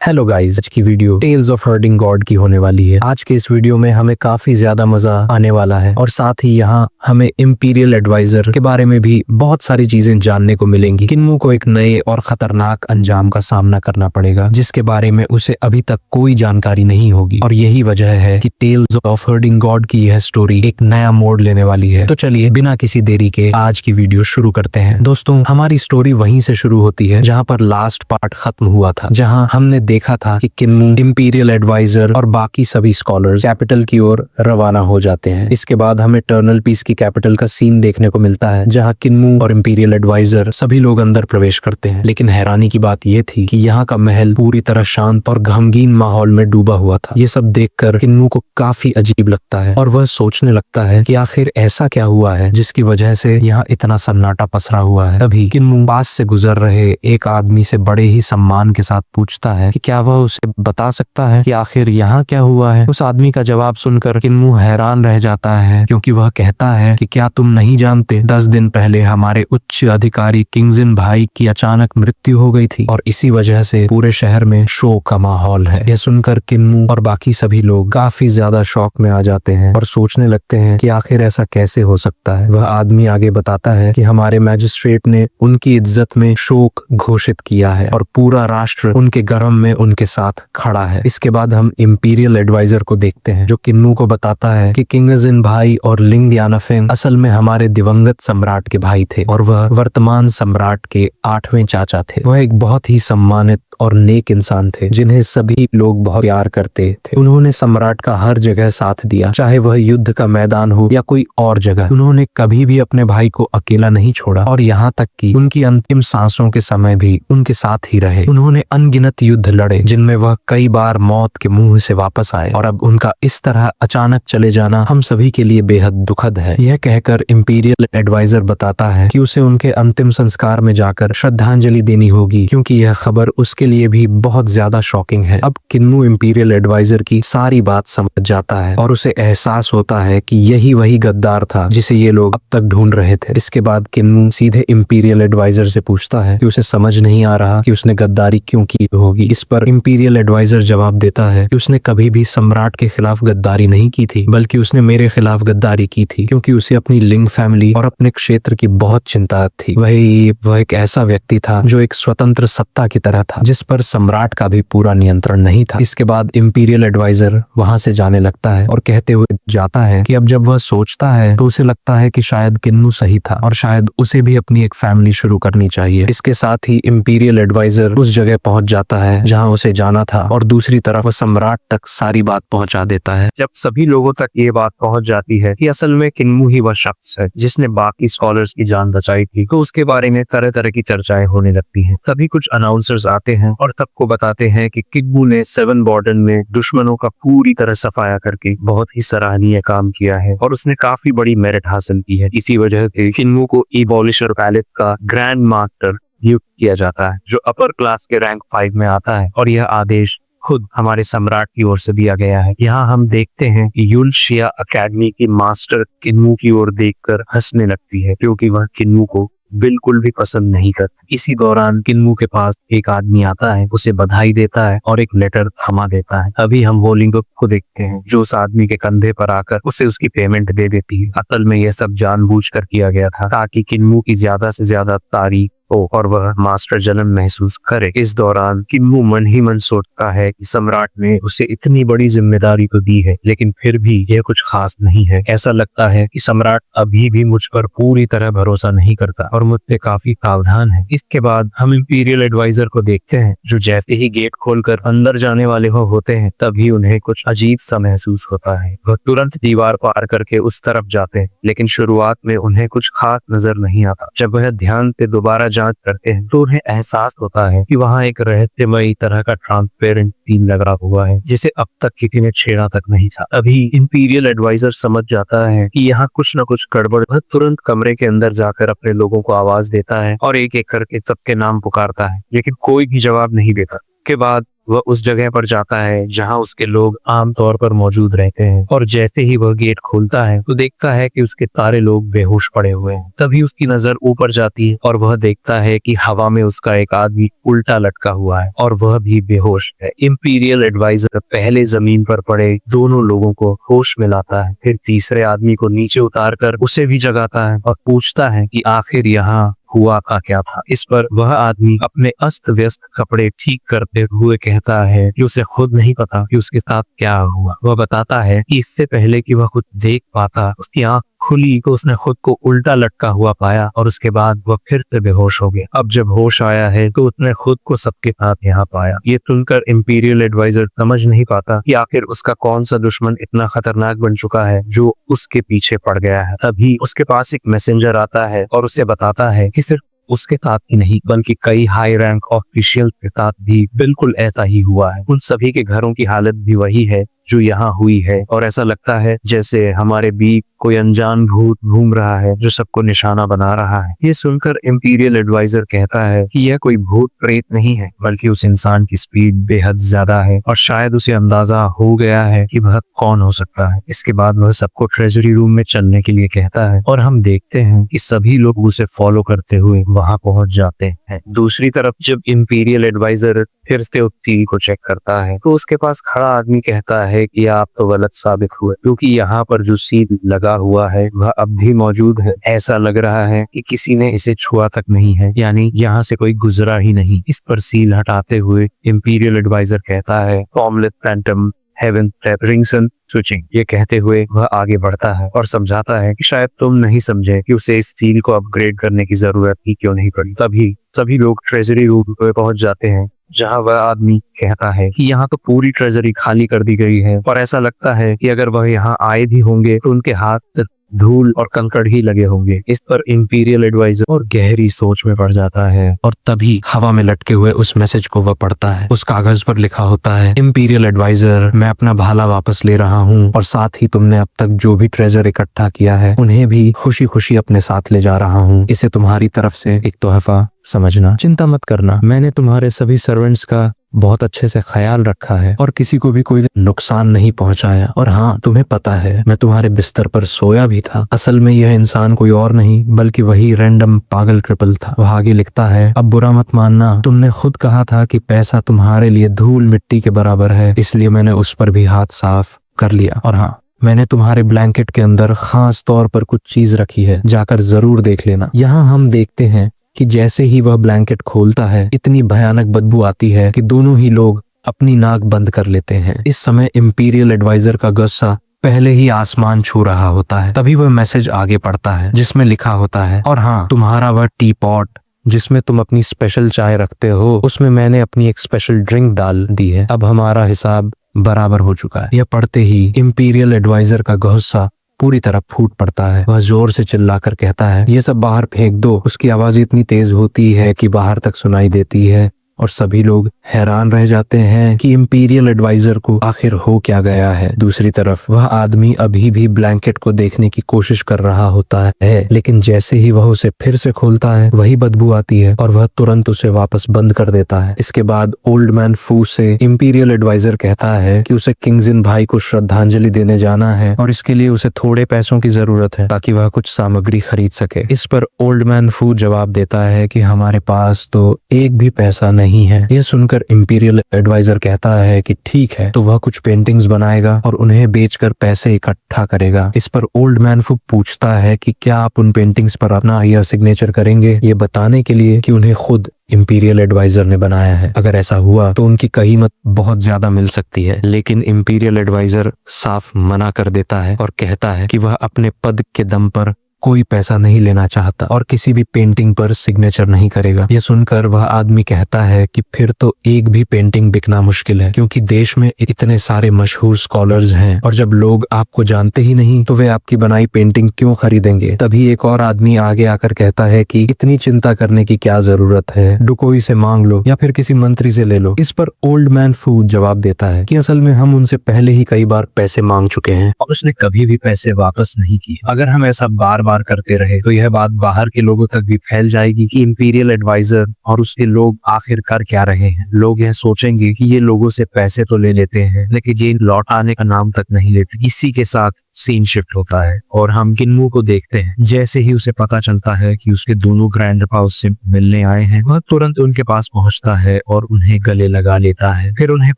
Hello guys, आज की video tales of herding god की होने वाली है। आज के इस वीडियो में हमें काफी ज्यादा मजा आने वाला है और साथ ही यहाँ हमें इंपीरियल एडवाइजर के बारे में भी बहुत सारी चीजें जानने को मिलेंगी। किन्मू को एक नए और खतरनाक अंजाम का सामना करना पड़ेगा जिसके बारे में उसे अभी तक कोई जानकारी नहीं होगी और यही वजह है कि टेल्स ऑफ हर्डिंग गॉड की यह स्टोरी एक नया मोड़ लेने वाली है। तो चलिए बिना किसी देरी के आज की वीडियो शुरू करते हैं। दोस्तों, हमारी स्टोरी वहीं से शुरू होती है जहाँ पर लास्ट पार्ट खत्म हुआ था, जहाँ हमने देखा था कि किन्मू, इंपीरियल एडवाइजर और बाकी सभी स्कॉलर्स कैपिटल की ओर रवाना हो जाते हैं। इसके बाद हमें टर्नल पीस की कैपिटल का सीन देखने को मिलता है जहां किन्मू और इंपीरियल एडवाइजर सभी लोग अंदर प्रवेश करते हैं। लेकिन हैरानी की बात यह थी कि यहाँ का महल पूरी तरह शांत और गमगीन माहौल में डूबा हुआ था। ये सब देखकर किन्मू को काफी अजीब लगता है और वह सोचने लगता है कि आखिर ऐसा क्या हुआ है जिसकी वजह से यहाँ इतना सन्नाटा पसरा हुआ है। तभी किन्मू पास से गुजर रहे एक आदमी से बड़े ही सम्मान के साथ पूछता है कि क्या वह उसे बता सकता है कि आखिर यहाँ क्या हुआ है। उस आदमी का जवाब सुनकर किन्मू हैरान रह जाता है क्योंकि वह कहता है कि क्या तुम नहीं जानते, 10 दिन पहले हमारे उच्च अधिकारी किंगजिन भाई की अचानक मृत्यु हो गई थी और इसी वजह से पूरे शहर में शोक का माहौल है। यह सुनकर किन्मू और बाकी सभी लोग काफी ज्यादा शौक में आ जाते हैं और सोचने लगते हैं कि आखिर ऐसा कैसे हो सकता है। वह आदमी आगे बताता है कि हमारे मैजिस्ट्रेट ने उनकी इज्जत में शोक घोषित किया है और पूरा राष्ट्र उनके गरम में उनके साथ खड़ा है। इसके बाद हम इंपीरियल एडवाइजर को देखते हैं जो किन्मू को बताता है कि किंगजिन भाई और लिंग यानाफेंग असल में हमारे दिवंगत सम्राट के भाई थे और वह वर्तमान सम्राट के 8वें चाचा थे। वह एक बहुत ही सम्मानित और नेक इंसान थे जिन्हें सभी लोग बहुत प्यार करते थे। उन्होंने सम्राट का हर जगह साथ दिया, चाहे वह युद्ध का मैदान हो या कोई और जगह। उन्होंने कभी भी अपने भाई को अकेला नहीं छोड़ा और यहाँ तक कि उनकी अंतिम सांसों के समय भी उनके साथ ही रहे। उन्होंने अनगिनत युद्ध लड़े जिनमें वह कई बार मौत के मुंह से वापस आए और अब उनका इस तरह अचानक चले जाना हम सभी के लिए बेहद दुखद है। यह कहकर इंपीरियल एडवाइजर बताता है कि उसे उनके अंतिम संस्कार में जाकर श्रद्धांजलि देनी होगी क्योंकि यह खबर उसके लिए भी बहुत ज्यादा शॉकिंग है। अब किन्मू इंपीरियल एडवाइजर की सारी बात समझ जाता है और उसे एहसास होता है कि यही वही गद्दार था जिसे ये लोग अब तक ढूंढ रहे थे। इसके बाद किन्मू सीधे इंपीरियल एडवाइजर से पूछता है कि उसे समझ नहीं आ रहा कि उसने गद्दारी क्यों की होगी। इस पर इंपीरियल एडवाइजर जवाब देता है कि उसने कभी भी सम्राट के खिलाफ गद्दारी नहीं की थी, बल्कि उसने मेरे खिलाफ गद्दारी की थी क्योंकि उसे अपनी लिंग फैमिली और अपने क्षेत्र की बहुत चिंता थी। वह एक ऐसा व्यक्ति था जो एक स्वतंत्र सत्ता की तरह था जिस पर सम्राट का भी पूरा नियंत्रण नहीं था। इसके बाद इंपीरियल एडवाइजर वहां से जाने लगता है और कहते हुए जाता है कि अब जब वह सोचता है तो उसे लगता है कि शायद किन्नू सही था और शायद उसे भी अपनी एक फैमिली शुरू करनी चाहिए। इसके साथ ही इंपीरियल एडवाइजर उस जगह पहुंच जाता है जहां उसे जाना था और दूसरी तरफ वो सम्राट तक सारी बात पहुंचा देता है। जब सभी लोगों तक ये बात पहुंच जाती है कि असल में किन्मू ही वह शख्स है जिसने बाकी स्कॉलर्स की जान बचाई थी, तो उसके बारे में तरह तरह की चर्चाएं होने लगती हैं। तभी कुछ अनाउंसर्स आते हैं और सबको बताते हैं कि किन्मू ने 7 बॉर्डन में दुश्मनों का पूरी तरह सफाया करके बहुत ही सराहनीय काम किया है और उसने काफी बड़ी मेरिट हासिल की है। इसी वजह से किन्मू को एबॉलिशर पैलेस का ग्रैंड मास्टर नियुक्त किया जाता है जो अपर क्लास के रैंक 5 में आता है और यह आदेश खुद हमारे सम्राट की ओर से दिया गया है। यहाँ हम देखते हैं कि युलशिया अकेडमी की मास्टर किन्मू की ओर देखकर हंसने लगती है क्योंकि वह किन्मू को बिल्कुल भी पसंद नहीं करती। इसी दौरान किन्मू के पास एक आदमी आता है, उसे बधाई देता है और एक लेटर थमा देता है। अभी हम वोलिंगो को देखते हैं जो उस आदमी के कंधे पर आकर उसे उसकी पेमेंट दे देती है। असल में यह सब जानबूझकर किया गया था ताकि किन्मू की ज्यादा से ज्यादा तारीफ हो और वह मास्टर जलन महसूस करे। इस दौरान किन्मू मन ही मन सोचता है कि सम्राट ने उसे इतनी बड़ी जिम्मेदारी तो दी है लेकिन फिर भी यह कुछ खास नहीं है। ऐसा लगता है कि सम्राट अभी भी मुझ पर पूरी तरह भरोसा नहीं करता और मुझसे काफी सावधान है। इसके बाद हम इंपीरियल एडवाइजर को देखते हैं जो जैसे ही गेट खोलकर अंदर जाने वाले होते हैं तभी उन्हें कुछ अजीब सा महसूस होता है। वह तुरंत दीवार पार करके उस तरफ जाते हैं लेकिन शुरुआत में उन्हें कुछ खास नजर नहीं आता। जब वह ध्यान से दोबारा जांच करते हैं तो उन्हें एहसास होता है कि वहां एक रहस्यमयी तरह का ट्रांसपेरेंट सीन लगा हुआ है जिसे अब तक किसी ने छेड़ा तक नहीं था। अभी इंपीरियल एडवाइजर समझ जाता है कि यहाँ कुछ न कुछ गड़बड़। वह तुरंत कमरे के अंदर जाकर अपने लोगों को आवाज देता है और एक एक करके सबके नाम पुकारता है लेकिन कोई भी जवाब नहीं देता। के बाद वह उस जगह पर जाता है जहां उसके लोग आमतौर पर मौजूद रहते हैं, और जैसे ही वह गेट खोलता है तो देखता है कि उसके सारे लोग बेहोश पड़े हुए हैं। तभी उसकी नजर ऊपर जाती है और वह देखता है कि हवा में उसका एक आदमी उल्टा लटका हुआ है और वह भी बेहोश है। इंपीरियल एडवाइजर पहले जमीन पर पड़े दोनों लोगों को होश में लाता है, फिर तीसरे आदमी को नीचे उतारकर उसे भी जगाता है और पूछता है कि आखिर यहाँ हुआ का क्या था। इस पर वह आदमी अपने अस्त व्यस्त कपड़े ठीक करते हुए कहता है कि उसे खुद नहीं पता कि उसके साथ क्या हुआ। वह बताता है कि इससे पहले कि वह कुछ देख पाता उसकी आंख खुली तो उसने खुद को उल्टा लटका हुआ पाया और उसके बाद वह फिर से बेहोश हो गया। अब जब होश आया है तो उसने खुद को सबके साथ यहाँ पाया। ये सुनकर इंपीरियल एडवाइजर समझ नहीं पाता कि आखिर उसका कौन सा दुश्मन इतना खतरनाक बन चुका है जो उसके पीछे पड़ गया है। तभी उसके पास एक मैसेंजर आता है और उसे बताता है कि सिर्फ उसके साथ ही नहीं बल्कि कई हाई रैंक ऑफिशियल के साथ भी बिल्कुल ऐसा ही हुआ है। उन सभी के घरों की हालत भी वही है जो यहाँ हुई है और ऐसा लगता है जैसे हमारे बीच कोई अनजान भूत घूम रहा है जो सबको निशाना बना रहा है। ये सुनकर इंपीरियल एडवाइजर कहता है कि यह कोई भूत प्रेत नहीं है बल्कि उस इंसान की स्पीड बेहद ज्यादा है और शायद उसे अंदाजा हो गया है कि वह कौन हो सकता है। इसके बाद वह सबको ट्रेजरी रूम में चलने के लिए कहता है और हम देखते हैं कि सभी लोग उसे फॉलो करते हुए वहां पहुंच जाते हैं। दूसरी तरफ जब इंपीरियल एडवाइजर फिर से उस टीवी को चेक करता है तो उसके पास खड़ा आदमी कहता है कि आप तो गलत साबित हुए, क्योंकि यहाँ पर जो सील लगा हुआ है वह अब भी मौजूद है। ऐसा लग रहा है कि किसी ने इसे छुआ तक नहीं है, यानी यहाँ से कोई गुजरा ही नहीं। इस पर सील हटाते हुए इंपीरियल एडवाइजर कहता है फॉर्मलेस फैंटम हेवन रिंगसन स्विचिंग। ये कहते हुए वह आगे बढ़ता है और समझाता है कि शायद तुम नहीं समझे कि उसे इस सील को अपग्रेड करने की जरूरत ही क्यों नहीं पड़ी। तभी सभी लोग ट्रेजरी रूम पे पहुंच जाते हैं जहां वह आदमी कहता है कि यहाँ तो पूरी ट्रेजरी खाली कर दी गई है और ऐसा लगता है कि अगर वह यहाँ आए भी होंगे तो उनके हाथ धूल और कंकड़ ही लगे होंगे। इस पर इंपीरियल एडवाइजर और गहरी सोच में पड़ जाता है और तभी हवा में लटके हुए उस मैसेज को वह पढ़ता है। उस कागज पर लिखा होता है, इंपीरियल एडवाइजर, मैं अपना भाला वापस ले रहा हूँ और साथ ही तुमने अब तक जो भी ट्रेजर इकट्ठा किया है उन्हें भी खुशी खुशी अपने साथ ले जा रहा हूँ। इसे तुम्हारी तरफ से एक तोहफा समझना। चिंता मत करना, मैंने तुम्हारे सभी सर्वेंट्स का बहुत अच्छे से ख्याल रखा है और किसी को भी कोई नुकसान नहीं पहुंचाया। और हाँ, तुम्हें पता है मैं तुम्हारे बिस्तर पर सोया भी था। असल में यह इंसान कोई और नहीं बल्कि वही रैंडम पागल क्रिपल था। वह आगे लिखता है, अब बुरा मत मानना, तुमने खुद कहा था कि पैसा तुम्हारे लिए धूल मिट्टी के बराबर है, इसलिए मैंने उस पर भी हाथ साफ कर लिया। और हाँ, मैंने तुम्हारे ब्लैंकेट के अंदर खास तौर पर कुछ चीज रखी है, जाकर जरूर देख लेना। यहाँ हम देखते हैं कि जैसे ही वह ब्लैंकेट खोलता है इतनी भयानक बदबू आती है कि दोनों ही लोग अपनी नाक बंद कर लेते हैं। इस समय इंपीरियल एडवाइजर का गुस्सा पहले ही आसमान छू रहा होता है। तभी वह मैसेज आगे पढ़ता है जिसमें लिखा होता है, और हाँ, तुम्हारा वह टी पॉट जिसमें तुम अपनी स्पेशल चाय रखते हो उसमें मैंने अपनी एक स्पेशल ड्रिंक डाल दी है। अब हमारा हिसाब बराबर हो चुका है। यह पढ़ते ही इंपीरियल एडवाइजर का गुस्सा पूरी तरह फूट पड़ता है। वह जोर से चिल्लाकर कहता है, ये सब बाहर फेंक दो। उसकी आवाज इतनी तेज होती है कि बाहर तक सुनाई देती है और सभी लोग हैरान रह जाते हैं कि इंपीरियल एडवाइजर को आखिर हो क्या गया है। दूसरी तरफ वह आदमी अभी भी ब्लैंकेट को देखने की कोशिश कर रहा होता है, लेकिन जैसे ही वह उसे फिर से खोलता है वही बदबू आती है और वह तुरंत उसे वापस बंद कर देता है। इसके बाद ओल्ड मैन फू से इंपीरियल एडवाइजर कहता है कि उसे किंगजिन भाई को श्रद्धांजलि देने जाना है और इसके लिए उसे थोड़े पैसों की जरूरत है ताकि वह कुछ सामग्री खरीद सके। इस पर ओल्ड मैन फू जवाब देता है कि हमारे पास तो एक भी पैसा नहीं है। यह सुनकर इंपीरियल एडवाइजर कहता है कि ठीक है, तो वह कुछ पेंटिंग्स बनाएगा और उन्हें बेचकर पैसे इकट्ठा करेगा। इस पर ओल्ड मैन फू पूछता है कि क्या आप उन पेंटिंग्स पर अपना यह सिग्नेचर करेंगे, ये बताने के लिए कि उन्हें खुद इंपीरियल एडवाइजर ने बनाया है। अगर ऐसा हुआ तो उनकी कीमत बहुत ज्यादा मिल सकती है, लेकिन इंपीरियल एडवाइजर साफ मना कर देता है और कहता है कि वह अपने पद के दम पर कोई पैसा नहीं लेना चाहता और किसी भी पेंटिंग पर सिग्नेचर नहीं करेगा। यह सुनकर वह आदमी कहता है कि फिर तो एक भी पेंटिंग बिकना मुश्किल है, क्योंकि देश में इतने सारे मशहूर स्कॉलर्स हैं और जब लोग आपको जानते ही नहीं तो वे आपकी बनाई पेंटिंग क्यों खरीदेंगे। तभी एक और आदमी आगे आकर कहता है कि इतनी चिंता करने की क्या जरूरत है, डुकोई से मांग लो या फिर किसी मंत्री से ले लो। इस पर ओल्ड मैन फू जवाब देता है कि असल में हम उनसे पहले ही कई बार पैसे मांग चुके हैं और उसने कभी भी पैसे वापस नहीं किए। अगर हम ऐसा बार बार करते रहे तो यह बात बाहर के लोगों तक भी फैल जाएगी कि इंपीरियल एडवाइजर और उसके लोग आखिर कर क्या रहे हैं। लोग यह सोचेंगे कि ये लोगों से पैसे तो ले लेते हैं लेकिन ये लौटाने का नाम तक नहीं लेते। इसी के साथ सीन शिफ्ट होता है और हम किन्नू को देखते हैं। जैसे ही उसे पता चलता है कि उसके दोनों ग्रैंडपा उससे मिलने आए हैं, वह तुरंत उनके पास पहुंचता है और उन्हें गले लगा लेता है। फिर उन्हें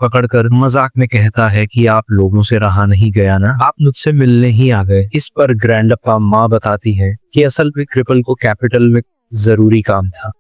पकड़कर मजाक में कहता है कि आप लोगों से रहा नहीं गया ना, आप मुझसे मिलने ही आ गए। इस पर ग्रैंडपा माँ बताती है कि असल में क्रिपल को कैपिटल में जरूरी काम था,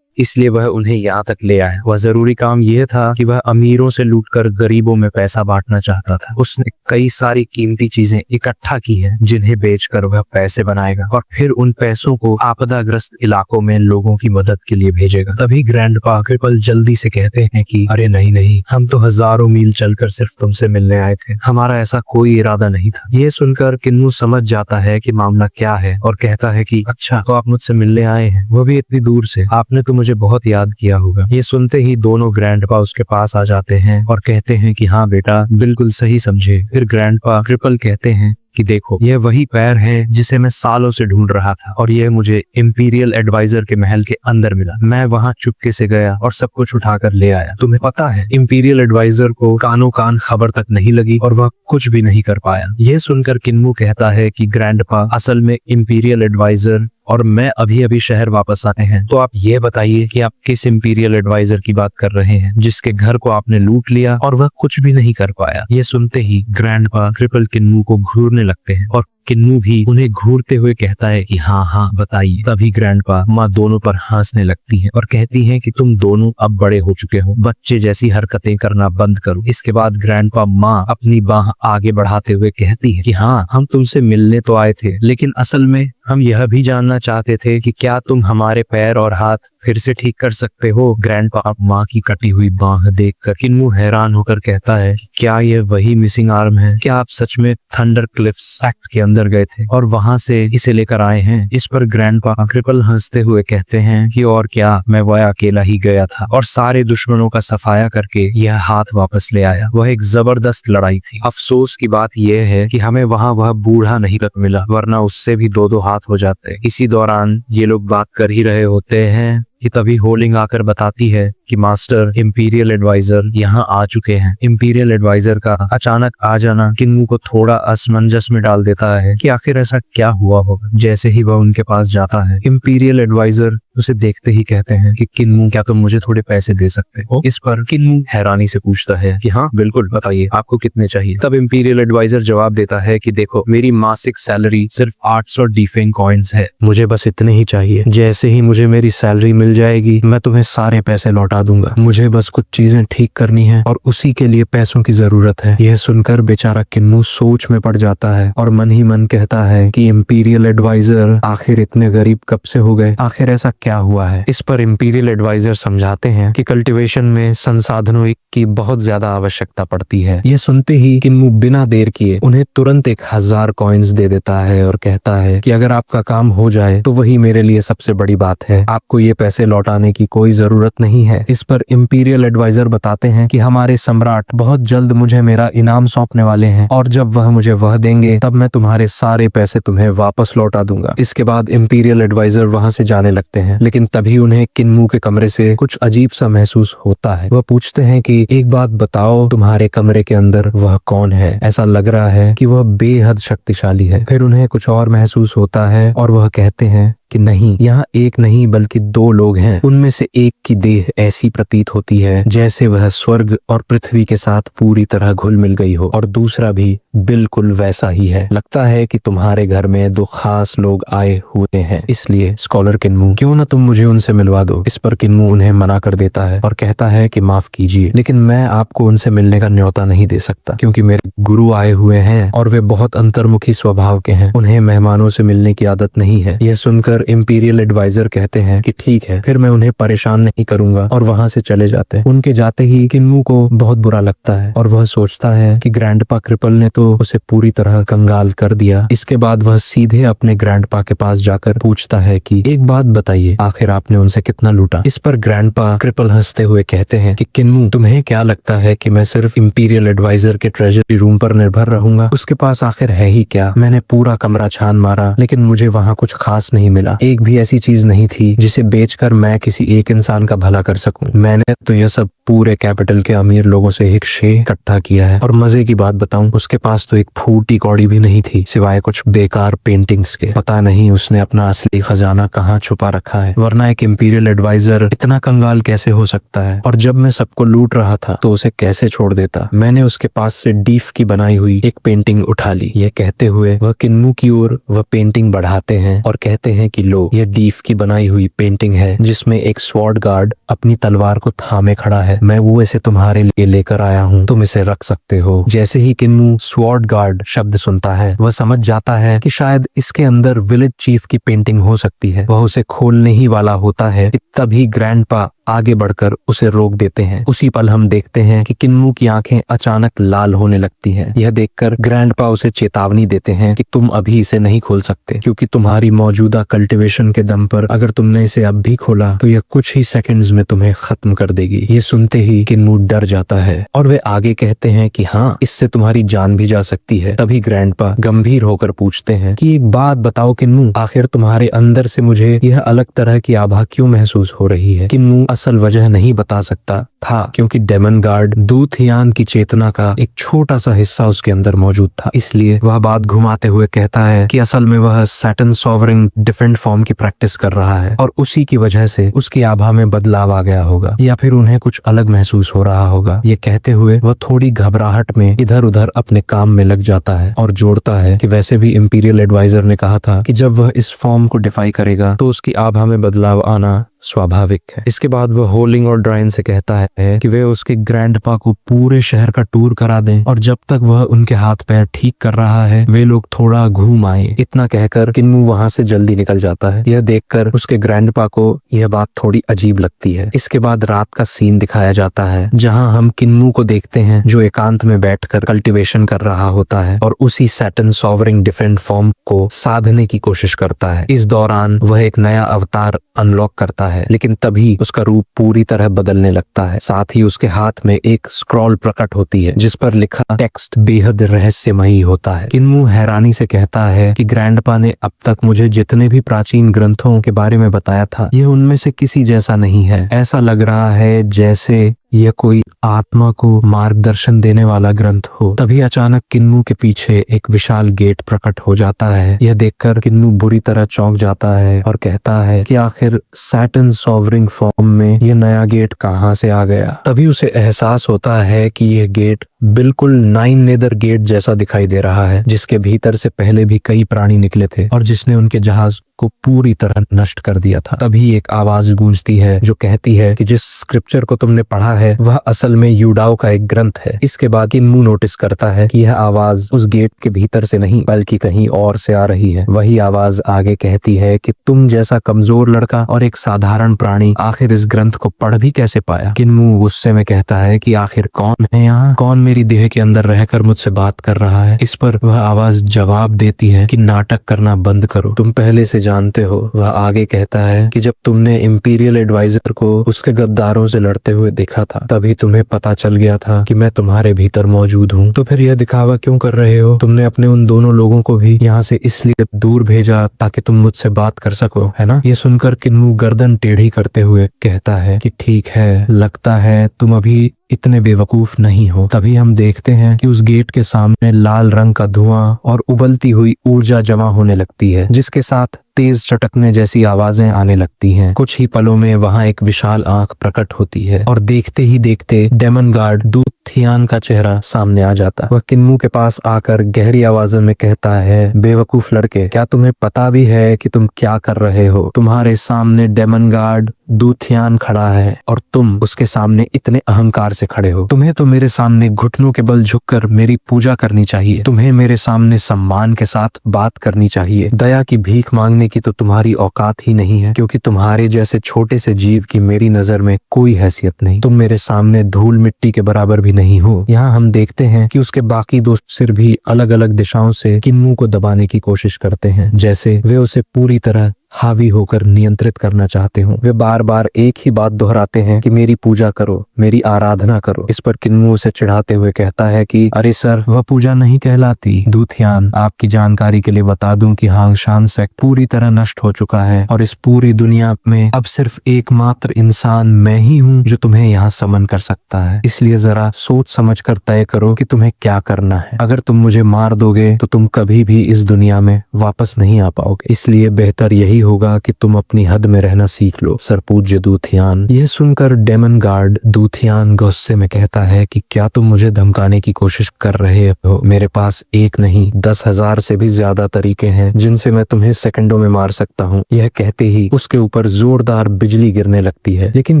इसलिए वह उन्हें यहाँ तक ले आया। वह जरूरी काम यह था कि वह अमीरों से लूटकर गरीबों में पैसा बांटना चाहता था। उसने कई सारी कीमती चीजें इकट्ठा की हैं जिन्हें बेचकर वह पैसे बनाएगा और फिर उन पैसों को आपदाग्रस्त इलाकों में लोगों की मदद के लिए भेजेगा। तभी ग्रैंडपा क्रिपल जल्दी से कहते हैं कि अरे नहीं नहीं, हम तो हजारों मील चलकर सिर्फ तुमसे मिलने आए थे, हमारा ऐसा कोई इरादा नहीं था। ये सुनकर किन्नू समझ जाता है कि मामला क्या है और कहता है कि अच्छा तो आप मुझसे मिलने आए हैं, वो भी इतनी दूर से, आपने तो मुझे बहुत याद किया होगा। ये सुनते ही दोनों ग्रैंडपा उसके पास आ जाते हैं और कहते हैं कि हाँ बेटा, बिल्कुल सही समझे। फिर ग्रैंडपा क्रिपल कहते हैं कि देखो, यह वही पैर है जिसे मैं सालों से ढूंढ रहा था और यह मुझे इंपीरियल एडवाइजर के महल के अंदर मिला। मैं वहां चुपके से गया और सब कुछ उठाकर ले आया। तुम्हें पता है, इंपीरियल एडवाइजर को कानों कान खबर तक नहीं लगी और वह कुछ भी नहीं कर पाया। यह सुनकर किन्नू कहता है कि ग्रैंडपा, असल में इंपीरियल एडवाइजर और मैं अभी अभी शहर वापस आए हैं, तो आप ये बताइए कि आप किस इंपीरियल एडवाइजर की बात कर रहे हैं जिसके घर को आपने लूट लिया और वह कुछ भी नहीं कर पाया। ये सुनते ही ग्रैंडपा क्रिपल किन्नू को घूरने लगते हैं और किन्नू भी उन्हें घूरते हुए कहता है कि हाँ हाँ बताइए। तभी ग्रैंडपा माँ दोनों पर हंसने लगती हैं और कहती हैं कि तुम दोनों अब बड़े हो चुके हो, बच्चे जैसी हरकतें करना बंद करो। इसके बाद ग्रैंडपा माँ अपनी बाह आगे बढ़ाते हुए कहती है कि हाँ, हम तुमसे मिलने तो आए थे, लेकिन असल में हम यह भी जानना चाहते थे कि क्या तुम हमारे पैर और हाथ फिर से ठीक कर सकते हो। ग्रैंडपा माँ की कटी हुई बाह देखकर किन्नू हैरान होकर कहता है कि क्या यह वही मिसिंग आर्म है? क्या आप सच में थंडर क्लिफ्स एक्ट के अंदर गए थे और वहां से इसे लेकर आए हैं? इस पर ग्रैंडपा क्रिपल हंसते हुए कहते हैं कि और क्या, मैं वह अकेला ही गया था और सारे दुश्मनों का सफाया करके यह हाथ वापस ले आया। वह एक जबरदस्त लड़ाई थी। अफसोस की बात यह है कि हमें वहां वह बूढ़ा नहीं मिला, वरना उससे भी दो हाथ हो जाते। इसी दौरान ये लोग बात कर ही रहे होते हैं कि तभी होलिंग आकर बताती है कि मास्टर, इंपीरियल एडवाइजर यहाँ आ चुके हैं। इंपीरियल एडवाइजर का अचानक आ जाना किन्नू को थोड़ा असमंजस में डाल देता है कि आखिर ऐसा क्या हुआ होगा। जैसे ही वह उनके पास जाता है, इंपीरियल एडवाइजर उसे देखते ही कहते हैं कि किन्नू, क्या तुम मुझे थोड़े पैसे दे सकते हो? इस पर किन्नू हैरानी से पूछता है कि हाँ बिल्कुल, बताइए आपको कितने चाहिए। तब इंपीरियल एडवाइजर जवाब देता है कि देखो, मेरी मासिक सैलरी सिर्फ 800 डीफेंग कॉइन्स है, मुझे बस इतने ही चाहिए। जैसे ही मुझे मेरी सैलरी मिल जाएगी मैं तुम्हें सारे पैसे लौटा दूंगा। मुझे बस कुछ चीजें ठीक करनी है और उसी के लिए पैसों की जरूरत है। यह सुनकर बेचारा किन्नू सोच में पड़ जाता है और मन ही मन कहता है कि इंपीरियल एडवाइजर आखिर इतने गरीब कब से हो गए, आखिर ऐसा क्या हुआ है। इस पर इंपीरियल एडवाइजर समझाते हैं कि कल्टीवेशन में संसाधनों की बहुत ज्यादा आवश्यकता पड़ती है। यह सुनते ही किन्नू बिना देर किए उन्हें तुरंत 1000 कॉइन्स दे देता है और कहता है कि अगर आपका काम हो जाए तो वही मेरे लिए सबसे बड़ी बात है, आपको ये पैसे लौटाने की कोई जरूरत नहीं है। इस पर इंपीरियल एडवाइजर बताते हैं कि हमारे सम्राट बहुत जल्द मुझे मेरा इनाम सौंपने वाले हैं और जब वह मुझे वह देंगे तब मैं तुम्हारे सारे पैसे तुम्हें वापस लौटा दूंगा। इसके बाद इंपीरियल एडवाइजर वहां से जाने लगते हैं, लेकिन तभी उन्हें किन्नू के कमरे से कुछ अजीब सा महसूस होता है। वह पूछते हैं कि एक बात बताओ, तुम्हारे कमरे के अंदर वह कौन है? ऐसा लग रहा है कि वह बेहद शक्तिशाली है। फिर उन्हें कुछ और महसूस होता है और वह कहते हैं कि नहीं, यहाँ एक नहीं बल्कि 2 लोग हैं। उनमें से एक की देह ऐसी प्रतीत होती है जैसे वह स्वर्ग और पृथ्वी के साथ पूरी तरह घुल मिल गई हो और दूसरा भी बिल्कुल वैसा ही है। लगता है कि तुम्हारे घर में 2 खास लोग आए हुए हैं, इसलिए स्कॉलर किन्नू, क्यों ना तुम मुझे उनसे मिलवा दो। इस पर किन्नू उन्हें मना कर देता है और कहता है कि माफ कीजिए, लेकिन मैं आपको उनसे मिलने का न्योता नहीं दे सकता क्योंकि मेरे गुरु आए हुए हैं और वे बहुत अंतर्मुखी स्वभाव के हैं। उन्हें मेहमानों से मिलने की आदत नहीं है। यह सुनकर सुनकर इंपीरियल एडवाइजर कहते हैं कि ठीक है, फिर मैं उन्हें परेशान नहीं करूंगा, और वहां से चले जाते हैं। उनके जाते ही किन्मू को बहुत बुरा लगता है और वह सोचता है कि ग्रैंडपा क्रिपल ने तो उसे पूरी तरह कंगाल कर दिया। इसके बाद वह सीधे अपने ग्रैंडपा के पास जाकर पूछता है कि एक बात बताइए, आखिर आपने उनसे कितना लूटा। इस पर ग्रैंडपा क्रिपल हंसते हुए कहते हैं कि किन्मू, तुम्हें क्या लगता है कि मैं सिर्फ इंपीरियल एडवाइजर के ट्रेजरी रूम पर निर्भर रहूंगा? उसके पास आखिर है ही क्या? मैंने पूरा कमरा छान मारा, लेकिन मुझे वहाँ कुछ खास नहीं मिला। एक भी ऐसी चीज नहीं थी जिसे बेचकर मैं किसी एक इंसान का भला कर सकूं। मैंने तो यह सब पूरे कैपिटल के अमीर लोगों से एक शे इकट्ठा किया है। और मजे की बात बताऊं, उसके पास तो एक फूटी कौड़ी भी नहीं थी, सिवाय कुछ बेकार पेंटिंग्स के। पता नहीं उसने अपना असली खजाना कहाँ छुपा रखा है, वरना एक इंपीरियल एडवाइजर इतना कंगाल कैसे हो सकता है? और जब मैं सबको लूट रहा था तो उसे कैसे छोड़ देता? मैंने उसके पास से डीफ की बनाई हुई एक पेंटिंग उठा ली। यह कहते हुए वह किन्मू की ओर वह पेंटिंग बढ़ाते हैं और कहते हैं कि लो, यह डीफ की बनाई हुई पेंटिंग है जिसमें एक स्वॉर्ड गार्ड अपनी तलवार को थामे खड़ा है। मैं वो इसे तुम्हारे लिए लेकर आया हूँ, तुम इसे रख सकते हो। जैसे ही किन्मू स्वॉर्ड गार्ड शब्द सुनता है, वह समझ जाता है कि शायद इसके अंदर विलेज चीफ की पेंटिंग हो सकती है। वह उसे खोलने ही वाला होता है कि तभी ग्रैंडपा आगे बढ़कर उसे रोक देते हैं। उसी पल हम देखते हैं कि किन्मू की आंखें अचानक लाल होने लगती हैं। यह देखकर ग्रैंडपा उसे चेतावनी देते हैं कि तुम अभी इसे नहीं खोल सकते, क्योंकि तुम्हारी मौजूदा कल्टीवेशन के दम पर अगर तुमने इसे अब भी खोला तो यह कुछ ही सेकंड्स में तुम्हें खत्म कर देगी। ये सुनते ही किन्मू डर जाता है और वे आगे कहते हैं कि हाँ, इससे तुम्हारी जान भी जा सकती है। तभी ग्रैंडपा गंभीर होकर पूछते हैं कि एक बात बताओ किन्मू, आखिर तुम्हारे अंदर से मुझे यह अलग तरह की आभा क्यों महसूस हो रही है? किन्मू असल वजह नहीं बता सकता था, क्योंकि डेमन गार्ड दूथियान की चेतना का एक छोटा सा हिस्सा उसके अंदर मौजूद था। इसलिए वह बात घुमाते हुए कहता है कि असल में वह सैटर्न सॉवरिंग डिफरेंट फॉर्म की प्रैक्टिस कर रहा है और उसी की वजह से उसकी आभा में बदलाव आ गया होगा, या फिर उन्हें कुछ अलग महसूस हो रहा होगा। ये कहते हुए वह थोड़ी घबराहट में इधर उधर अपने काम में लग जाता है और जोड़ता है कि वैसे भी इंपीरियल एडवाइजर ने कहा था कि जब वह इस फॉर्म को डिफाई करेगा तो उसकी आभा में बदलाव आना स्वाभाविक है। इसके बाद वह होलिंग और ड्राइन से कहता है कि वे उसके ग्रैंडपा को पूरे शहर का टूर करा दें और जब तक वह उनके हाथ पैर ठीक कर रहा है वे लोग थोड़ा घूम आए। इतना कहकर किन्मू वहां से जल्दी निकल जाता है। यह देखकर उसके ग्रैंडपा को यह बात थोड़ी अजीब लगती है। इसके बाद रात का सीन दिखाया जाता है जहां हम किन्मू को देखते हैं जो एकांत में बैठकर कल्टीवेशन कर रहा होता है और उसी सैटर्न सॉवरिंग डिफरेंट फॉर्म को साधने की कोशिश करता है। इस दौरान वह एक नया अवतार अनलॉक करता है, लेकिन तभी उसका रूप पूरी तरह बदलने लगता है। साथ ही उसके हाथ में एक स्क्रॉल प्रकट होती है जिस पर लिखा टेक्स्ट बेहद रहस्यमयी होता है। किन्मू हैरानी से कहता है कि ग्रैंडपा ने अब तक मुझे जितने भी प्राचीन ग्रंथों के बारे में बताया था, यह उनमें से किसी जैसा नहीं है। ऐसा लग रहा है जैसे यह कोई आत्मा को मार्गदर्शन देने वाला ग्रंथ हो। तभी अचानक किन्मू के पीछे एक विशाल गेट प्रकट हो जाता है। यह देखकर किन्मू बुरी तरह चौंक जाता है और कहता है कि आखिर सैटर्न सॉवरिंग फॉर्म में यह नया गेट कहां से आ गया। तभी उसे एहसास होता है कि यह गेट बिल्कुल नाइन नेदर गेट जैसा दिखाई दे रहा है, जिसके भीतर से पहले भी कई प्राणी निकले थे और जिसने उनके जहाज को पूरी तरह नष्ट कर दिया था। तभी एक आवाज गूंजती है जो कहती है कि जिस स्क्रिप्चर को तुमने पढ़ा है वह असल में यूडाओ का एक ग्रंथ है। इसके बाद किन्मू नोटिस करता है कि यह आवाज उस गेट के भीतर से नहीं बल्कि कहीं और से आ रही है। वही आवाज आगे कहती है कि तुम जैसा कमजोर लड़का और एक साधारण प्राणी आखिर इस ग्रंथ को पढ़ भी कैसे पाया। किन्मू गुस्से में कहता है कि आखिर कौन है यहाँ, कौन मेरी देह के अंदर रहकर मुझसे बात कर रहा है। इस पर वह आवाज जवाब देती है कि नाटक करना बंद करो, तुम पहले से जानते हो। वह आगे कहता है कि जब तुमने इंपीरियल एडवाइजर को उसके गद्दारों से लड़ते हुए देखा था तभी तुम्हें पता चल गया था कि मैं तुम्हारे भीतर मौजूद हूँ। तो फिर यह दिखावा क्यों कर रहे हो? तुमने अपने उन दोनों लोगों को भी यहाँ से इसलिए दूर भेजा ताकि तुम मुझसे बात कर सको, है ना? ये सुनकर किन्मू गर्दन टेढ़ी करते हुए कहता है कि ठीक है, लगता है तुम अभी इतने बेवकूफ नहीं हो। तभी हम देखते हैं कि उस गेट के सामने लाल रंग का धुआं और उबलती हुई ऊर्जा जमा होने लगती है, जिसके साथ तेज चटकने जैसी आवाजें आने लगती हैं। कुछ ही पलों में वहां एक विशाल आंख प्रकट होती है और देखते ही देखते डेमन गार्ड दूथियान का चेहरा सामने आ जाता। वह किन्मू के पास आकर गहरी आवाजों में कहता है, बेवकूफ लड़के, क्या तुम्हें पता भी है कि तुम क्या कर रहे हो? तुम्हारे सामने डेमन गार्ड दूथियान खड़ा है और तुम उसके सामने इतने अहंकार से खड़े हो। तुम्हें तो मेरे सामने घुटनों के बल झुककर मेरी पूजा करनी चाहिए। तुम्हें मेरे सामने सम्मान के साथ बात करनी चाहिए। दया की भीख मांगने की तो तुम्हारी औकात ही नहीं है, क्योंकि तुम्हारे जैसे छोटे से जीव की मेरी नजर में कोई हैसियत नहीं। तुम मेरे सामने धूल मिट्टी के बराबर भी नहीं हो। यहाँ हम देखते हैं कि उसके बाकी दोस्त सिर भी अलग अलग दिशाओं से किन्नू को दबाने की कोशिश करते हैं, जैसे वे उसे पूरी तरह हावी होकर नियंत्रित करना चाहते हो। वे बार बार एक ही बात दोहराते हैं कि मेरी पूजा करो, मेरी आराधना करो। इस पर किन्नू उसे चिढ़ाते हुए कहता है कि अरे सर, वह पूजा नहीं कहलाती। दूथियान, आपकी जानकारी के लिए बता दूं कि हांगशान सेक्ट पूरी तरह नष्ट हो चुका है और इस पूरी दुनिया में अब सिर्फ एकमात्र इंसान मैं ही हूँ जो तुम्हें यहाँ समन कर सकता है। इसलिए जरा सोच समझ कर तय करो कि तुम्हें क्या करना है। अगर तुम मुझे मार दोगे तो तुम कभी भी इस दुनिया में वापस नहीं आ पाओगे, इसलिए बेहतर यही होगा कि तुम अपनी हद में रहना सीख लो, सरपूज्य दूथियान। यह सुनकर डेमन गार्ड दूथियान गुस्से में कहता है कि क्या तुम मुझे धमकाने की कोशिश कर रहे हो? मेरे पास एक नहीं 10,000 से भी ज्यादा तरीके हैं जिनसे मैं तुम्हें सेकंडों में मार सकता हूँ। यह कहते ही उसके ऊपर जोरदार बिजली गिरने लगती है, लेकिन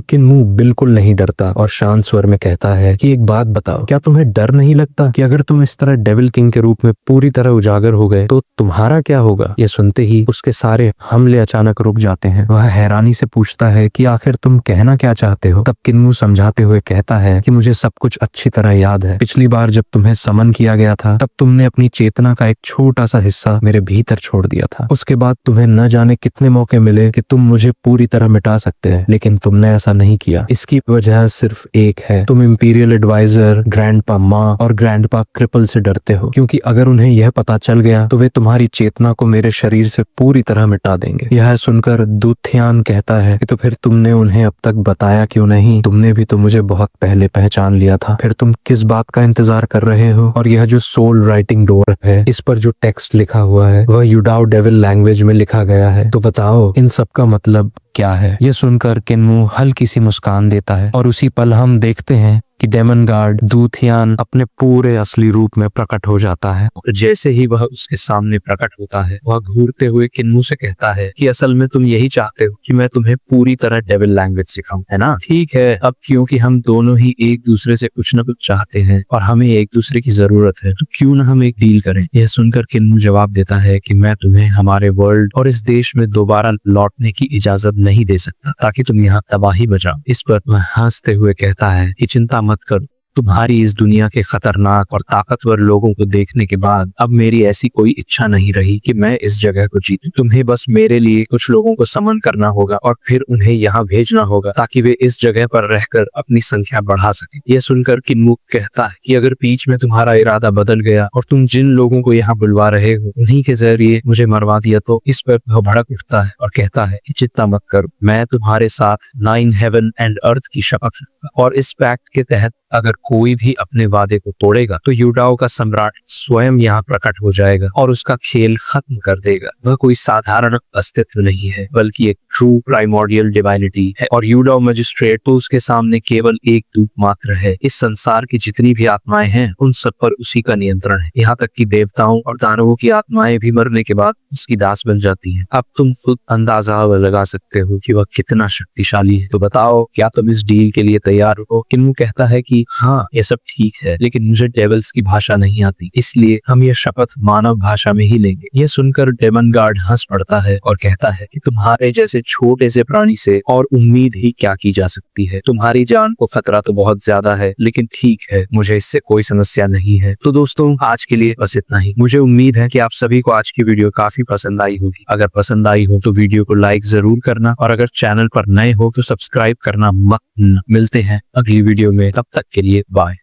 किन्नू बिल्कुल नहीं डरता और शांत स्वर में कहता है कि एक बात बताओ, क्या तुम्हें डर नहीं लगता कि अगर तुम इस तरह डेविल किंग के रूप में पूरी तरह उजागर हो गए तो तुम्हारा क्या होगा? यह सुनते ही उसके सारे हमले अचानक रुक जाते हैं। वह हैरानी से पूछता है कि आखिर तुम कहना क्या चाहते हो? तब किन्नू समझाते हुए कहता है कि मुझे सब कुछ अच्छी तरह याद है। पिछली बार जब तुम्हें समन किया गया था तब तुमने अपनी चेतना का एक छोटा सा हिस्सा मेरे भीतर छोड़ दिया था। उसके बाद तुम्हें न जाने कितने मौके मिले कि तुम मुझे पूरी तरह मिटा सकते हैं, लेकिन तुमने ऐसा नहीं किया। इसकी वजह सिर्फ एक है, तुम इंपीरियल एडवाइजर, ग्रैंडपा माँ और ग्रैंडपा क्रिपल से डरते हो, क्योंकि अगर उन्हें यह पता चल गया तो वे तुम्हारी चेतना को मेरे शरीर से पूरी तरह मिटा देंगे। यह सुनकर दूथियान कहता है कि तो फिर तुमने उन्हें अब तक बताया क्यों नहीं? तुमने भी तो मुझे बहुत पहले पहचान लिया था, फिर तुम किस बात का इंतजार कर रहे हो? और यह जो सोल राइटिंग डोर है, इस पर जो टेक्स्ट लिखा हुआ है वह यूडाओ डेविल लैंग्वेज में लिखा गया है। तो बताओ इन सब का मतलब क्या है? यह सुनकर किन्नू हल्की सी मुस्कान देता है और उसी पल हम देखते हैं कि डेमन गार्ड दूथियान अपने पूरे असली रूप में प्रकट हो जाता है। जैसे ही वह उसके सामने प्रकट होता है, वह घूरते हुए किन्नू से कहता है कि असल में तुम यही चाहते हो कि मैं तुम्हें पूरी तरह डेविल लैंग्वेज सिखाऊं, है ना? ठीक है, अब क्योंकि हम दोनों ही एक दूसरे से कुछ न कुछ चाहते हैं और हमें एक दूसरे की जरूरत है, तो क्यों न हम एक डील करें? यह सुनकर किन्नू जवाब देता है कि मैं तुम्हें हमारे वर्ल्ड और इस देश में दोबारा लौटने की इजाजत नहीं दे सकता ताकि तुम यहाँ तबाही बचाओ। इस पर वह हंसते हुए कहता है कि चिंता मत करो, तुम्हारी इस दुनिया के खतरनाक और ताकतवर लोगों को देखने के बाद अब मेरी ऐसी कोई इच्छा नहीं रही कि मैं इस जगह को जीतूं। तुम्हें बस मेरे लिए कुछ लोगों को समन करना होगा और फिर उन्हें यहाँ भेजना होगा ताकि वे इस जगह पर रहकर अपनी संख्या बढ़ा सकें। यह सुनकर किन्नू कहता है कि अगर बीच में तुम्हारा इरादा बदल गया और तुम जिन लोगों को यहाँ बुलवा रहे हो उन्हीं के जरिए मुझे मरवा दिया तो? इस पर वह भड़क उठता है और कहता है कि चिंता मत करो, मैं तुम्हारे साथ 9 हेवन एंड अर्थ की शपथ और इस पैक्ट के तहत अगर कोई भी अपने वादे को तोड़ेगा तो यूडाओ का सम्राट स्वयं यहाँ प्रकट हो जाएगा और उसका खेल खत्म कर देगा। वह कोई साधारण अस्तित्व नहीं है बल्कि एक ट्रू प्राइमोर्डियल डिवाइनिटी है और यूडाओ मजिस्ट्रेट तो उसके सामने केवल एक दूत मात्र है। इस संसार की जितनी भी आत्माएं हैं उन सब पर उसी का नियंत्रण है, यहाँ तक कि देवताओं और दानवों की आत्माएं भी मरने के बाद उसकी दास बन जाती हैं। अब तुम खुद अंदाजा लगा सकते हो कि वह कितना शक्तिशाली है। तो बताओ, क्या तुम इस डील के लिए तैयार हो? किन्नू कहता है कि हाँ, ये सब ठीक है, लेकिन मुझे डेविल्स की भाषा नहीं आती, इसलिए हम ये शपथ मानव भाषा में ही लेंगे। यह सुनकर डेमन गार्ड हंस पड़ता है और कहता है कि तुम्हारे जैसे छोटे से प्राणी से और उम्मीद ही क्या की जा सकती है? तुम्हारी जान को खतरा तो बहुत ज्यादा है, लेकिन ठीक है, मुझे इससे कोई समस्या नहीं है। तो दोस्तों, आज के लिए बस इतना ही। मुझे उम्मीद है कि आप सभी को आज की वीडियो काफी पसंद आई होगी। अगर पसंद आई हो तो वीडियो को लाइक जरूर करना और अगर चैनल पर नए हो तो सब्सक्राइब करना मत भूलना। मिलते हैं अगली वीडियो में, तब तक के लिए बाय।